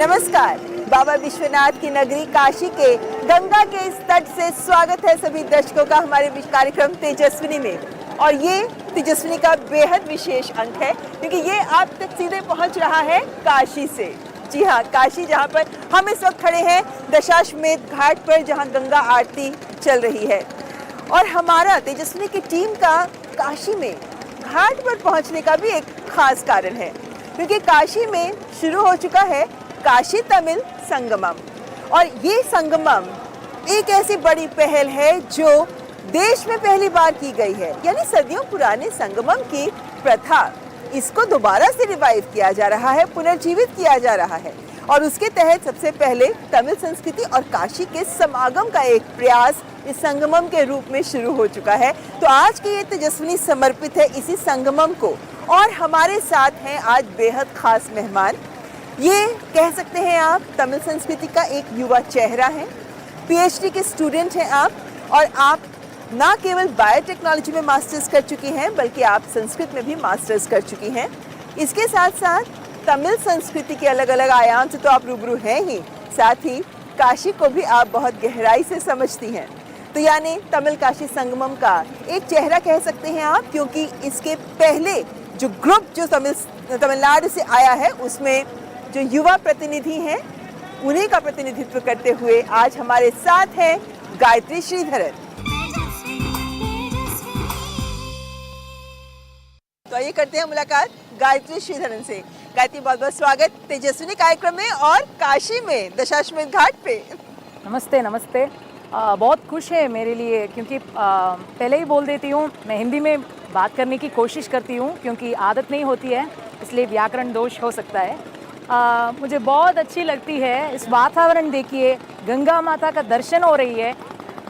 नमस्कार। बाबा विश्वनाथ की नगरी काशी के गंगा के इस तट से स्वागत है सभी दर्शकों का हमारे कार्यक्रम तेजस्विनी में। और ये तेजस्विनी का बेहद विशेष अंक है क्योंकि ये आप तक सीधे पहुंच रहा है काशी से। जी हाँ, काशी, जहाँ पर हम इस वक्त खड़े हैं दशाश्वमेध घाट पर, जहाँ गंगा आरती चल रही है। और हमारा तेजस्विनी की टीम का काशी में घाट पर पहुंचने का भी एक खास कारण है क्योंकि काशी में शुरू हो चुका है काशी तमिल संगमम। और ये संगमम एक ऐसी बड़ी पहल है जो देश में पहली बार की गई है, यानी सदियों पुराने संगमम की प्रथा, इसको दोबारा से रिवाइव किया जा रहा है, पुनर्जीवित किया जा रहा है। और उसके तहत सबसे पहले तमिल संस्कृति और काशी के समागम का एक प्रयास इस संगमम के रूप में शुरू हो चुका है। तो आज की ये तेजस्विनी समर्पित है इसी संगमम को। और हमारे साथ हैं आज बेहद खास मेहमान। ये कह सकते हैं आप तमिल संस्कृति का एक युवा चेहरा है, पीएचडी के स्टूडेंट हैं आप, और आप ना केवल बायोटेक्नोलॉजी में मास्टर्स कर चुकी हैं बल्कि आप संस्कृत में भी मास्टर्स कर चुकी हैं। इसके साथ साथ तमिल संस्कृति के अलग अलग आयाम से तो आप रूबरू हैं ही, साथ ही काशी को भी आप बहुत गहराई से समझती हैं। तो यानी तमिल काशी संगमम का एक चेहरा कह सकते हैं आप, क्योंकि इसके पहले जो ग्रुप जो तमिलनाडु से आया है उसमें जो युवा प्रतिनिधि हैं उन्हीं का प्रतिनिधित्व करते हुए आज हमारे साथ हैं गायत्री श्रीधरन। तो ये करते हैं मुलाकात गायत्री श्रीधरन से। गायत्री, बहुत बहुत स्वागत तेजस्विनी कार्यक्रम में और काशी में दशाश्वमेध घाट पे। नमस्ते नमस्ते। बहुत खुश है मेरे लिए क्योंकि पहले ही बोल देती हूँ, मैं हिंदी में बात करने की कोशिश करती हूँ क्योंकि आदत नहीं होती है, इसलिए व्याकरण दोष हो सकता है। मुझे बहुत अच्छी लगती है इस वातावरण। देखिए, गंगा माता का दर्शन हो रही है,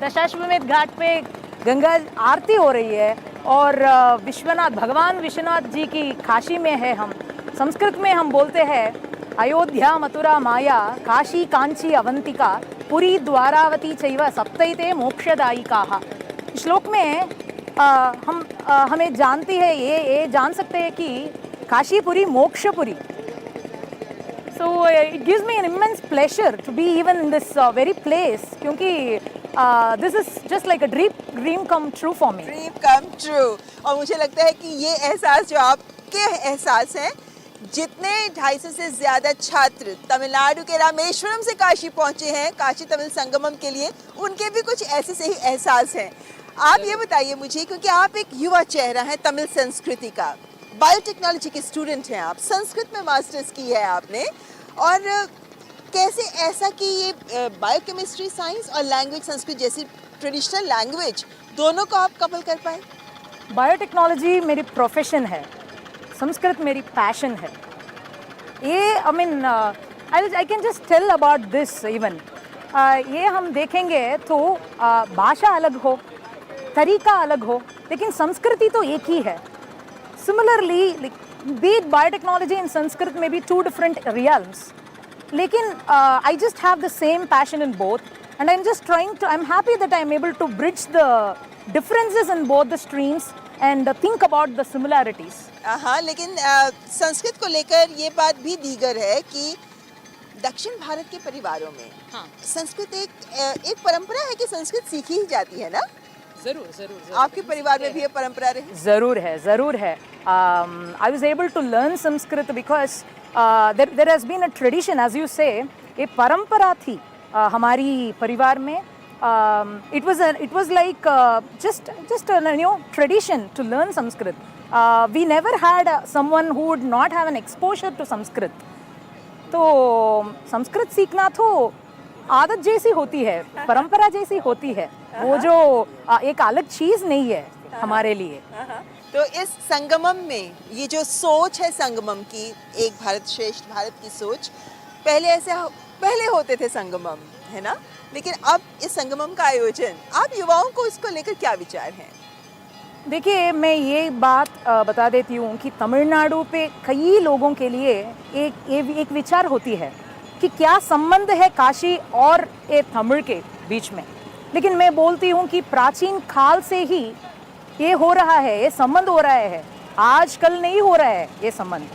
दशाश्वमेध घाट पे गंगा आरती हो रही है और भगवान विश्वनाथ जी की काशी में है हम। संस्कृत में हम बोलते हैं अयोध्या मथुरा माया काशी कांची अवंतिका पुरी द्वारावती चैव सप्तैते मोक्षदायिकाः। श्लोक में हमें जानती है, ये जान सकते हैं कि Kashipuri Mokshapuri. So it gives me an immense pleasure to be even in this very place क्योंकि this is just like a dream come true for me. Dream come true। और मुझे लगता है कि ये एहसास जो आपके एहसास हैं, जितने 250 से ज़्यादा छात्र तमिलनाडु के रामेश्वरम से काशी पहुँचे हैं काशी तमिल संगमम के लिए, उनके भी कुछ ऐसे से ही एहसास हैं। आप ये बताइए मुझे, क्योंकि आप एक युवा चेहरा हैं तमिल संस्कृति का, बायोटेक्नोलॉजी के स्टूडेंट हैं आप, संस्कृत में मास्टर्स की है आपने, और कैसे ऐसा कि ये बायोकेमिस्ट्री साइंस और लैंग्वेज संस्कृत जैसी ट्रेडिशनल लैंग्वेज दोनों को आप कपल कर पाए? बायोटेक्नोलॉजी मेरी प्रोफेशन है, संस्कृत मेरी पैशन है। ये I can just tell about this even. ये हम देखेंगे तो भाषा अलग हो, तरीका अलग हो, लेकिन संस्कृति तो एक ही है। Similarly, be it biotechnology and Sanskrit may be two different realms. लेकिन I just have the same passion in both, and I'm happy that I'm able to bridge the differences in both the streams and think about the similarities. हाँ, लेकिन संस्कृत को लेकर ये बात भी दीगर है कि दक्षिण भारत के परिवारों में संस्कृत एक परंपरा है कि संस्कृत सीखी ही जाती है ना? जरूर। आपके परिवार में भी ये परंपरा रही? जरूर है। I was able to learn Sanskrit because there has been a tradition, as you say, एक परंपरा थी हमारी परिवार में। It was like just a new tradition to learn Sanskrit. We never had someone who would not have an exposure to Sanskrit. तो संस्कृत सीखना तो आदत जैसी होती है, परंपरा जैसी होती है, वो जो एक अलग चीज नहीं है हमारे लिए। तो इस संगमम में ये जो सोच है संगमम की, एक भारत श्रेष्ठ भारत की सोच, पहले होते थे संगमम, है ना? लेकिन अब इस संगमम का आयोजन, आप युवाओं को इसको लेकर क्या विचार हैं? देखिए, मैं ये बात बता देती हूँ कि तमिलनाडु पे कई लोगों के लिए एक विचार होती है कि क्या संबंध है काशी और ये तमिल के बीच में। लेकिन मैं बोलती हूँ कि प्राचीन काल से ही ये हो रहा है, ये संबंध हो रहा है, आजकल नहीं हो रहा है ये संबंध।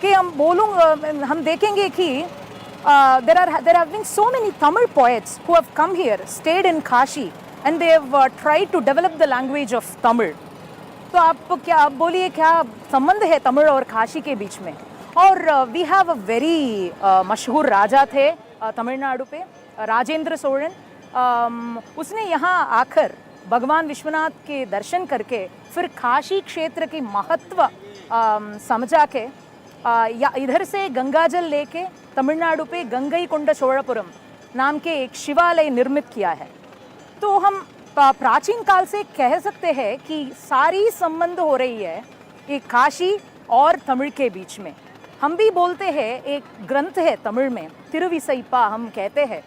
कि हम देखेंगे कि there have been so many Tamil poets who have come here, stayed in Kashi, and they have tried to develop the language of Tamil. तो आप बोलिए क्या संबंध है तमिल और काशी के बीच में? और वी हैव अ वेरी मशहूर राजा थे तमिलनाडु पे, राजेंद्र सोलन. उसने यहाँ आकर भगवान विश्वनाथ के दर्शन करके फिर काशी क्षेत्र की महत्व समझा के या इधर से गंगा जल लेके तमिलनाडु पे गंगईकोंडा चोलापुरम नाम के एक शिवालय निर्मित किया है. तो हम प्राचीन काल से कह सकते हैं कि सारी संबंध हो रही है कि काशी और तमिल के बीच में. हम भी बोलते हैं एक ग्रंथ है तमिल में तिरुविसैपा हम कहते हैं.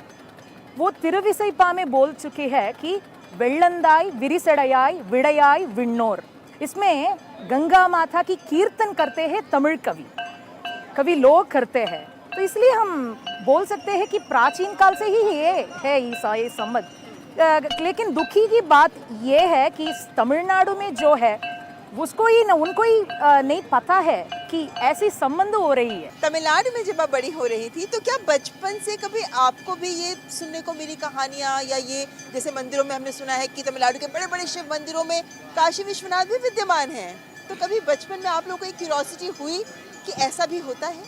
वो तिरुविसैपा में बोल चुकी है कि वेल्लंदाई विरिसड़ाई विड़याई विण्णोर. इसमें गंगा माता की कीर्तन करते हैं तमिल कवि लोग करते हैं. तो इसलिए हम बोल सकते हैं कि प्राचीन काल से ही ये है ये संबंध. लेकिन दुखी की बात ये है कि तमिलनाडु में जो है उनको ही नहीं पता है कि ऐसी संबंध हो रही है. तमिलनाडु में जब आप बड़ी हो रही थी तो क्या बचपन से कभी आपको भी ये सुनने को मिली कहानियाँ, या ये जैसे मंदिरों में हमने सुना है कि तमिलनाडु के बड़े बड़े शिव मंदिरों में काशी विश्वनाथ भी विद्यमान हैं, तो कभी बचपन में आप लोगों को एक क्यूरियोसिटी हुई कि ऐसा भी होता है?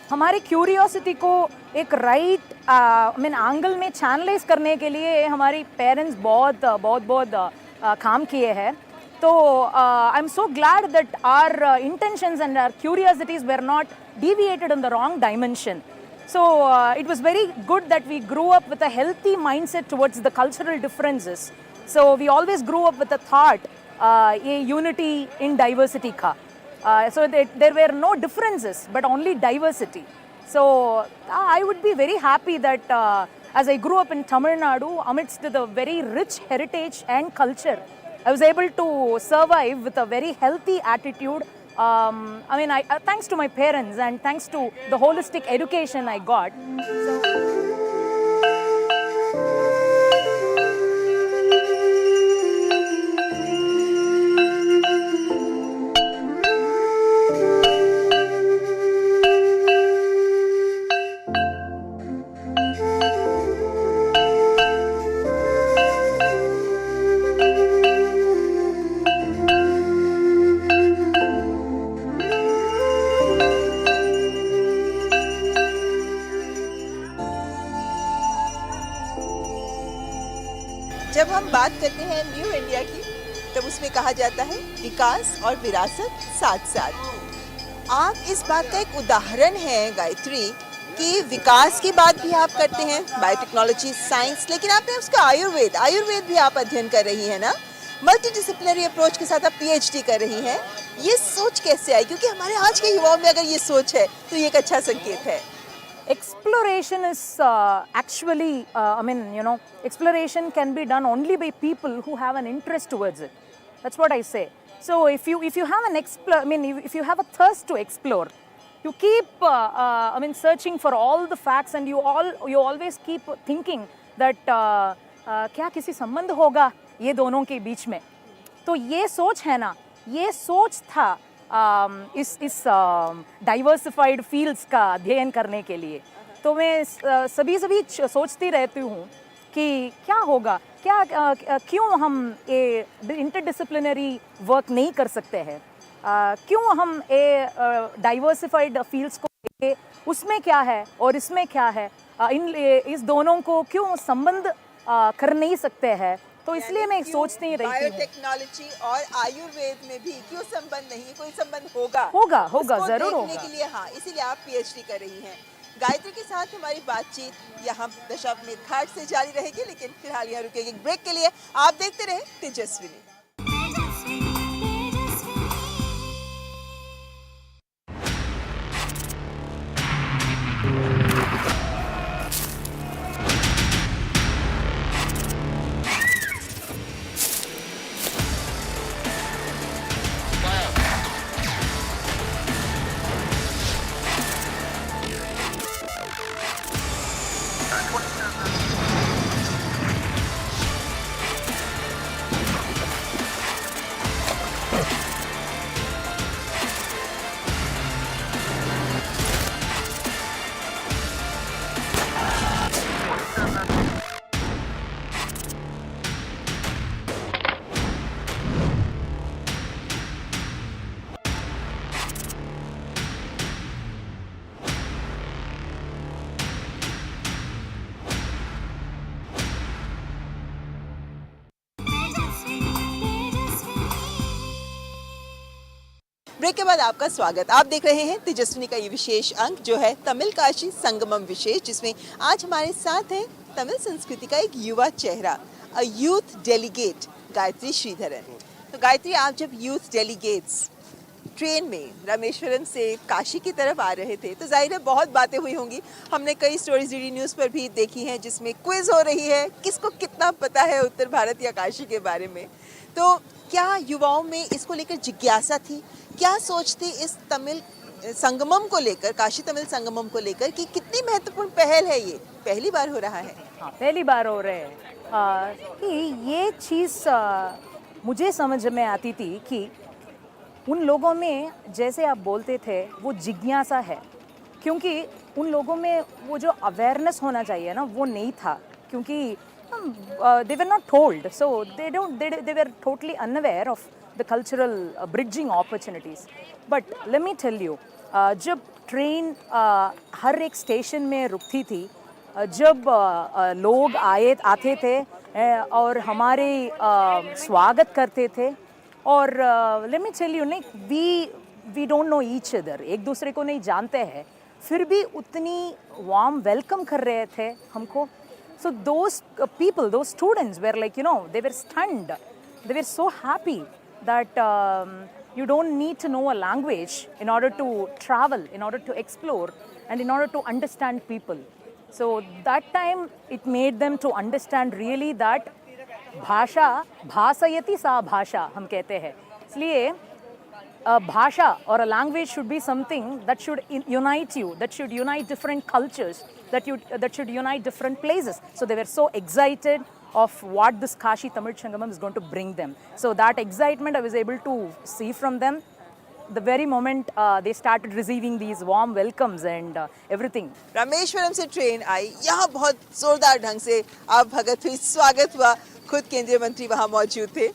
हमारी क्यूरियोसिटी को एक एंगल में चैनलाइज करने के लिए हमारी पेरेंट्स बहुत काम किए हैं. तो I am so glad that our intentions and our curiosities were not deviated in the wrong dimension. So it was very good that we grew up with a healthy mindset towards the cultural differences. So we always grew up with the thought a unity in diversity ka. So there were no differences but only diversity. So I would be very happy that as I grew up in Tamil Nadu amidst the very rich heritage and culture, I was able to survive with a very healthy attitude. Thanks to my parents and thanks to the holistic education I got. जब हम बात करते हैं new India की, तब उसमें कहा जाता है विकास और विरासत साथ साथ. आप इस बात का एक उदाहरण है गायत्री कि विकास की बात भी आप करते हैं, बायोटेक्नोलॉजी, साइंस, लेकिन आपने उसका आयुर्वेद भी आप अध्ययन कर रही हैं ना. मल्टी डिसिप्लिनरी अप्रोच के साथ आप PhD कर रही हैं. ये सोच कैसे आई? क्योंकि हमारे आज के युवाओं में अगर ये सोच है तो ये एक अच्छा संकेत है. Exploration is actually, exploration can be done only by people who have an interest towards it. That's what I say. So if you have if you have a thirst to explore, you keep searching for all the facts and you always keep thinking that क्या किसी संबंध होगा ये दोनों के बीच में. तो ये सोच है ना, ये सोच था इस डाइवर्सिफाइड फील्ड्स का अध्ययन करने के लिए. तो मैं सभी सोचती रहती हूँ कि क्या होगा, क्यों हम ये इंटरडिसिप्लिनरी वर्क नहीं कर सकते हैं, क्यों हम ये डाइवर्सिफाइड फील्ड्स को उसमें क्या है और इसमें क्या है, इस दोनों को क्यों संबंध कर नहीं सकते हैं. तो इसलिए मैं सोचती ही रहती हूँ बायोटेक्नोलॉजी और आयुर्वेद में भी क्यों संबंध नहीं है, कोई संबंध होगा जरूर होगा के लिए. हाँ, इसीलिए आप PhD कर रही हैं. गायत्री के साथ हमारी बातचीत यहाँ दशाश्वमेध घाट से जारी रहेगी, लेकिन फिलहाल यहाँ रुकेगी एक ब्रेक के लिए. आप देखते रहे तेजस्विनी. ब्रेक के बाद आपका स्वागत। आप देख रहे हैं तेजस्विनी का ये विशेष अंक जो है तमिल काशी संगमम विशेष, जिसमें आज हमारे साथ है तमिल संस्कृति का एक युवा चेहरा, a youth delegate Gayatri Sreedharan. तो गायत्री, आप जब यूथ डेलीगेट्स ट्रेन में रामेश्वरम से काशी की तरफ आ रहे थे तो जाहिर है बहुत बातें हुई होंगी। हमने कई स्टोरीज डीडी न्यूज़ पर भी देखी हैं जिसमें क्विज हो रही है किसको कितना पता है उत्तर भारत या काशी के बारे में। तो क्या युवाओं में इसको लेकर जिज्ञासा थी? क्या सोचते इस तमिल संगमम को लेकर, काशी तमिल संगमम को लेकर कि कितनी महत्वपूर्ण पहल है? ये पहली बार हो रहा है। हाँ, पहली बार हो रहे हैं कि ये चीज़ मुझे समझ में आती थी कि उन लोगों में, जैसे आप बोलते थे, वो जिज्ञासा है, क्योंकि उन लोगों में वो जो अवेयरनेस होना चाहिए ना, वो नहीं था, क्योंकि they were not told, so they were totally unaware of the cultural bridging opportunities. But let me tell you, जब ट्रेन हर एक स्टेशन में रुकती थी, जब लोग आते थे और हमारे स्वागत करते थे, और लेट मी टेल यू, नहीं, we don't know each other, एक दूसरे को नहीं जानते हैं, फिर भी उतनी वार्म वेलकम कर रहे थे हमको। So those people, those students were like, you know, they were stunned, they were so happy that you don't need to know a language in order to travel, in order to explore, and in order to understand people. So that time it made them to understand really that भाषा भाषयति सा भाषा हम कहते हैं। इसलिए भाषा और a language should be something that should unite you, that should unite different cultures, that should unite different places. So they were so excited of what this Kashi Tamil Sangamam is going to bring them. So that excitement I was able to see from them the very moment they started receiving these warm welcomes and everything. Rameswaram से train आई, यहाँ बहुत जोरदार ढंग से आप भगत हुई, स्वागत हुआ, खुद केंद्रीय मंत्री वहाँ मौजूद थे।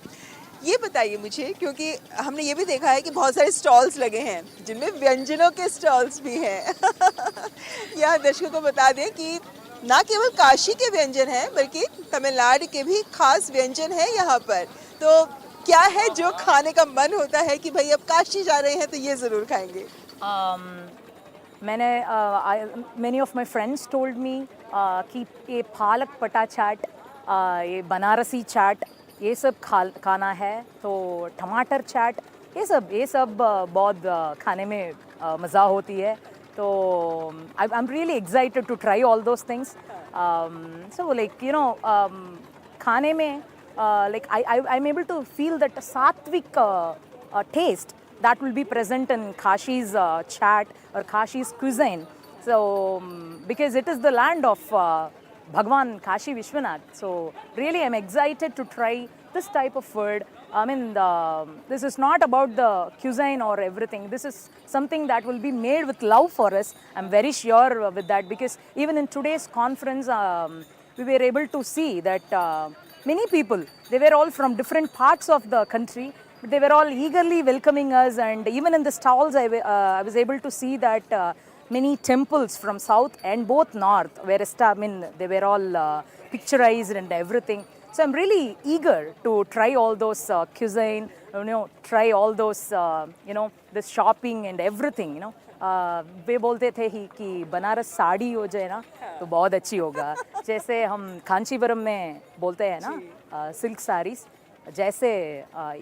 ये बताइए मुझे, क्योंकि हमने ये भी देखा है कि बहुत सारे स्टॉल्स लगे हैं जिनमें व्यंजनों के स्टॉल्स भी हैं। यहाँ दर्शकों को बता दें कि ना केवल काशी के व्यंजन हैं बल्कि तमिलनाडु के भी खास व्यंजन हैं यहाँ पर। तो क्या है जो खाने का मन होता है कि भाई अब काशी जा रहे हैं तो ये ज़रूर खाएंगे? Many of my friends told me कि ये पालक पटा चाट, ये बनारसी चाट, ये सब खाना है, तो टमाटर चाट, ये सब बहुत खाने में मज़ा होती है। तो I'm really excited to try all those things. So like, you know, खाने में like I'm able to feel that sattvic taste that will be present in Kashi's chat or Kashi's cuisine. So because it is the land of Bhagwan Kashi Vishwanath. So really I'm excited to try this type of food. I mean, this is not about the cuisine or everything. This is something that will be made with love for us. I'm very sure with that, because even in today's conference, we were able to see that many people, they were all from different parts of the country, but they were all eagerly welcoming us. And even in the stalls, I was able to see that many temples from south and both north were established. They were all picturized and everything. So I'm really eager to try all those cuisine, you know, try all those, you know, this shopping and everything, you know. वे बोलते थे ही कि बनारस साड़ी हो जाए ना तो बहुत अच्छी होगा, जैसे हम कांचीवरम में बोलते हैं ना सिल्क साड़ीज, जैसे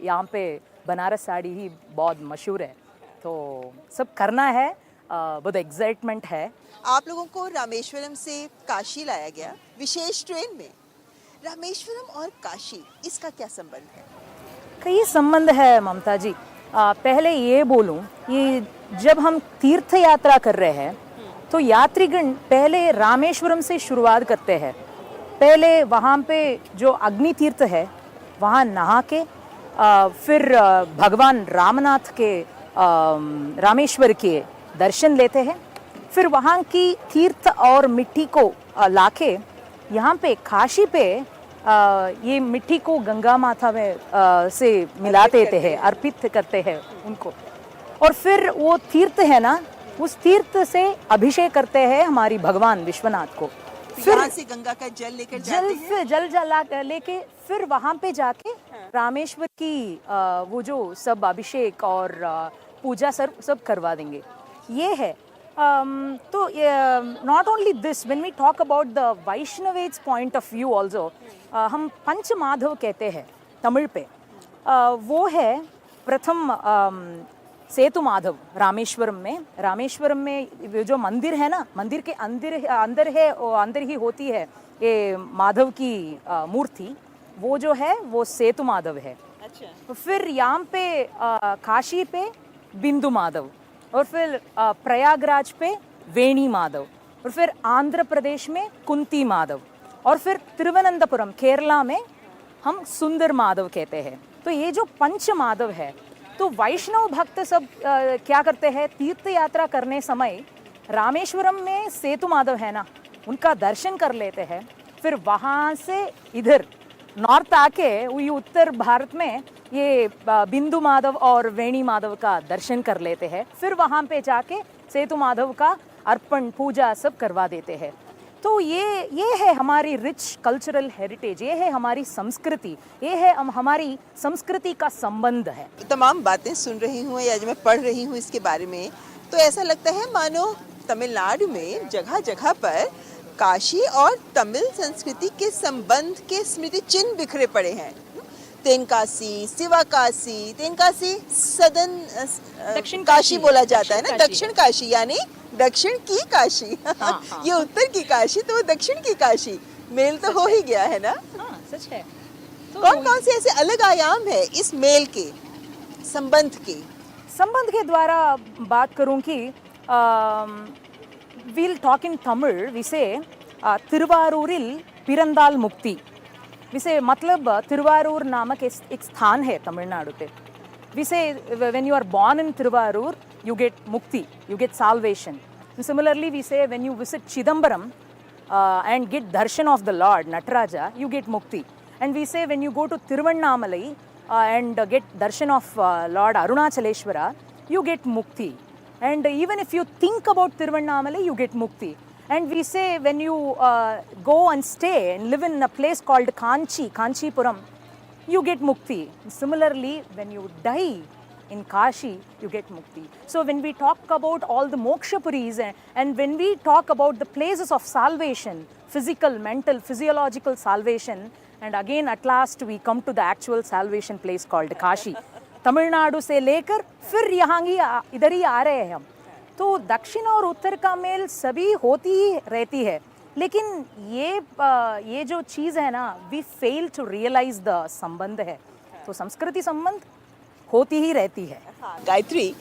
यहाँ पे बनारस साड़ी ही बहुत मशहूर है। तो सब करना है, बहुत एक्साइटमेंट है। आप लोगों को रामेश्वरम से काशी लाया गया विशेष ट्रेन में। रामेश्वरम और काशी, इसका क्या संबंध है? कई संबंध है ममता जी। पहले ये बोलूं कि जब हम तीर्थ यात्रा कर रहे हैं तो यात्रीगण पहले रामेश्वरम से शुरुआत करते हैं। पहले वहाँ पे जो अग्नि तीर्थ है वहाँ नहा के फिर भगवान रामनाथ के रामेश्वर के दर्शन लेते हैं, फिर वहाँ की तीर्थ और मिट्टी को लाके यहाँ पे काशी पे ये मिट्टी को गंगा माता में से मिला देते हैं, अर्पित करते हैं उनको, और फिर वो तीर्थ है ना, उस तीर्थ से अभिषेक करते हैं हमारी भगवान विश्वनाथ को। फिर यहाँ से गंगा का जल लेकर जाते हैं, जल लेके फिर वहाँ पे जाके रामेश्वर की वो जो सब अभिषेक और पूजा सब करवा देंगे, ये है। तो not only this, when we talk about the Vaishnavas point of view also, हम पंच माधव कहते हैं तमिल पे। वो है प्रथम सेतु माधव रामेश्वरम में जो मंदिर है ना, मंदिर के अंदर ही होती है ये माधव की मूर्ति, वो जो है वो सेतु माधव है। अच्छा। फिर यहाँ पे काशी पे बिंदु माधव, और फिर प्रयागराज पे वेणी माधव, और फिर आंध्र प्रदेश में कुंती माधव, और फिर तिरुवनंतपुरम केरला में हम सुंदर माधव कहते हैं। तो ये जो पंच माधव है, तो वैष्णव भक्त सब क्या करते हैं, तीर्थ यात्रा करने समय रामेश्वरम में सेतु माधव है ना, उनका दर्शन कर लेते हैं। फिर वहाँ से इधर नॉर्थ आके ये उत्तर भारत में ये बिंदु माधव और वेणी माधव का दर्शन कर लेते हैं। फिर वहाँ पे जाके सेतु माधव का अर्पण पूजा सब करवा देते हैं। तो ये है हमारी रिच कल्चरल हेरिटेज, ये है हमारी संस्कृति, ये है हमारी संस्कृति का संबंध है। तमाम बातें सुन रही हूँ या जो मैं पढ़ रही हूँ इसके बारे में, तो ऐसा लगता है मानो तमिलनाडु में जगह जगह पर काशी और तमिल संस्कृति के संबंध के स्मृति चिन्ह बिखरे पड़े हैं। तेनकासी, शिवाकाशी, तेनकाशी सदन दक्षिण काशी बोला जाता है ना, काशी दक्षिण काशी यानी दक्षिण की काशी। हाँ। ये उत्तर की काशी, तो वो दक्षिण की काशी, मेल तो हो ही गया है ना। हाँ, सच है। तो कौन कौन से ऐसे अलग आयाम है इस मेल के, संबंध के द्वारा बात करूं कि we'll talk in Tamil, we say तिरुवारूरिल पिरंदाल मुक्ति, विसे मतलब तिरुवारूर नामक एक स्थान है तमिलनाडु पे। We say when you are born in Tiruvarur, you get mukti, you get salvation. And similarly, we say when you visit Chidambaram and get darshan of the Lord Nataraja, you get mukti. And we say when you go to Tiruvannamalai and get darshan of Lord Arunachaleshwara, you get mukti. And even if you think about Tiruvannamalai, you get mukti. And we say when you go and stay and live in a place called Kanchipuram, you get mukti. Similarly, when you die in Kashi, you get mukti. So when we talk about all the mokshapuris and when we talk about the places of salvation, physical, mental, physiological salvation, and again at last we come to the actual salvation place called Kashi. Tamil Nadu से लेकर फिर यहाँ इधर ही आ रहे हैं हम। तो दक्षिण और उत्तर का मेल सभी होती ही रहती है, लेकिन ये जो चीज़ है ना, we fail to realize the संबंध है। तो संस्कृति संबंध होती ही रहती है। गायत्री,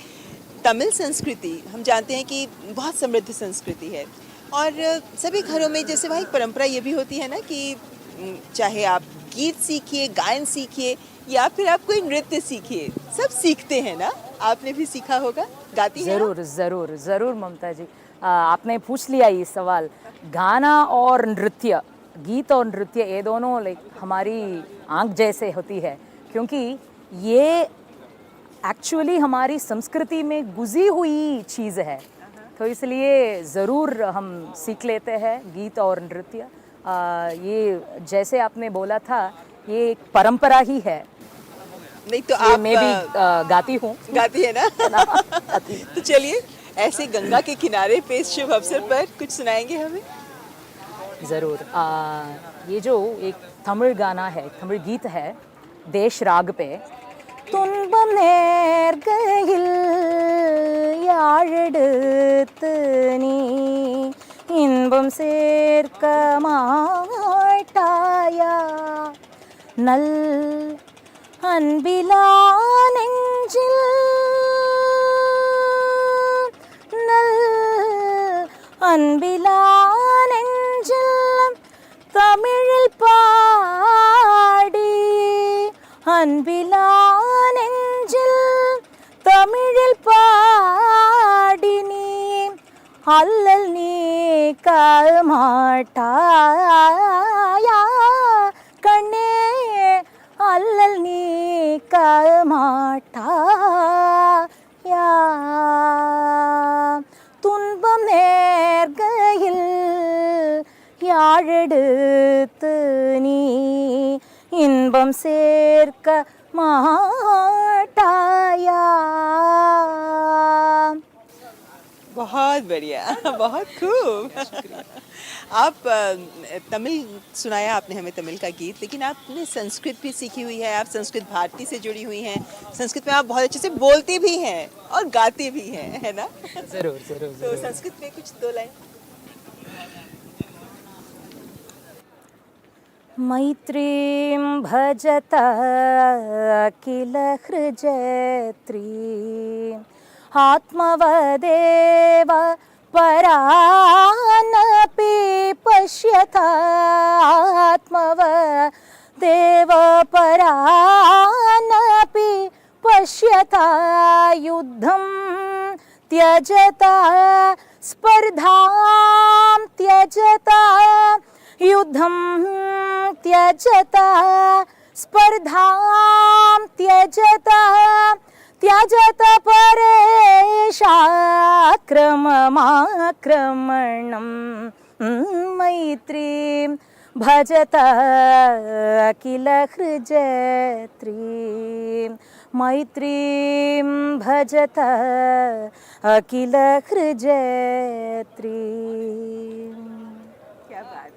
तमिल संस्कृति हम जानते हैं कि बहुत समृद्ध संस्कृति है और सभी घरों में जैसे वहाँ एक परंपरा ये भी होती है ना कि चाहे आप गीत सीखिए, गायन सीखिए या फिर आप कोई नृत्य सीखिए, सब सीखते हैं ना। आपने भी सीखा होगा, गाती हैं? ज़रूर ज़रूर ज़रूर ममता जी, आपने पूछ लिया ये सवाल। गाना और नृत्य, गीत और नृत्य, ये दोनों हमारी आँख जैसे होती है, क्योंकि ये एक्चुअली हमारी संस्कृति में घुसी हुई चीज़ है। तो इसलिए ज़रूर हम सीख लेते हैं गीत और नृत्य। ये जैसे आपने बोला था, ये एक परंपरा ही है। नहीं तो आप मैं भी गाती हूँ। गाती है ना? तो चलिए ऐसे गंगा के किनारे पे इस शुभ अवसर पर कुछ सुनाएंगे हमें? ज़रूर। ये जो एक तमिल गाना है, तमिल गीत है, देश राग पे, துன்பம் நேர்கையில் யாழெடுத்து நீ இன்பம் சேர்க்க மாட்டாயா நல் அன்பிலா நெஞ்சில் நல் அன்பிலா நெஞ்சில் தமிழில் பாடி அன்பிலா நெஞ்சில் தமிழில் பாடி நீ அல்லல் நீக்க மாட்டாயா கண்ணே அல்லல் நீக்க மாட்டாயா துன்பம் நேர்கையில் யாழெடுத்து நீ இன்பம் சேர்க்க மாட்டாயா। बहुत बढ़िया, बहुत खूब। आप तमिल सुनाया आपने हमें, तमिल का गीत, लेकिन आपने संस्कृत भी सीखी हुई है, आप संस्कृत भारती से जुड़ी हुई हैं, संस्कृत में आप बहुत अच्छे से बोलती भी हैं और गाती भी हैं, है ना? जरूर जरूर तो संस्कृत में कुछ दो लाइन। मैत्रीं भजत किल हृजत्री आत्मवदेव परानपि पश्यथ आत्मवदेव परानपि पश्यथ युद्धं त्यजता स्पर्धां त्यजता युद्धं त्यजता स्पर्धां त्यजता त्यजत परेशाक्रममाक्रमणं मैत्रीं भजत किल हृजत्री मैत्रीं भजत किल हृजत्री। क्या बात,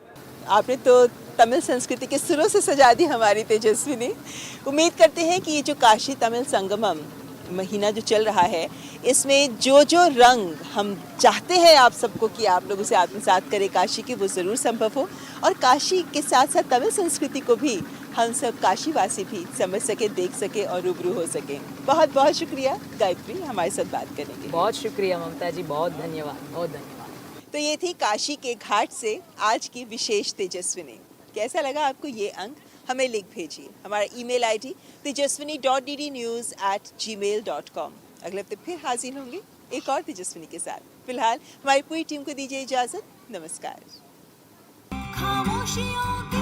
आपने तो तमिल संस्कृति के सुरों से सजा दी हमारी तेजस्विनी। उम्मीद करते हैं कि ये जो काशी तमिल संगमम महीना जो चल रहा है, इसमें जो जो रंग हम चाहते हैं आप सबको कि आप लोग उसे आत्मसात करें काशी की, वो ज़रूर संभव हो, और काशी के साथ साथ तमिल संस्कृति को भी हम सब काशीवासी भी समझ सके, देख सके और रूबरू हो सके। बहुत बहुत शुक्रिया गायत्री, हमारे साथ बात करने के लिए। बहुत शुक्रिया ममता जी, बहुत धन्यवाद, बहुत धन्यवाद। तो ये थी काशी के घाट से आज की विशेष तेजस्विनी। कैसा लगा आपको ये अंक? हमें लिख भेजिए। हमारा ईमेल आईडी tejaswini.ddnews@gmail.com। अगले हफ्ते फिर हाजिर होंगे एक और तेजस्विनी के साथ। फिलहाल हमारी पूरी टीम को दीजिए इजाजत। नमस्कार। खामोशियों की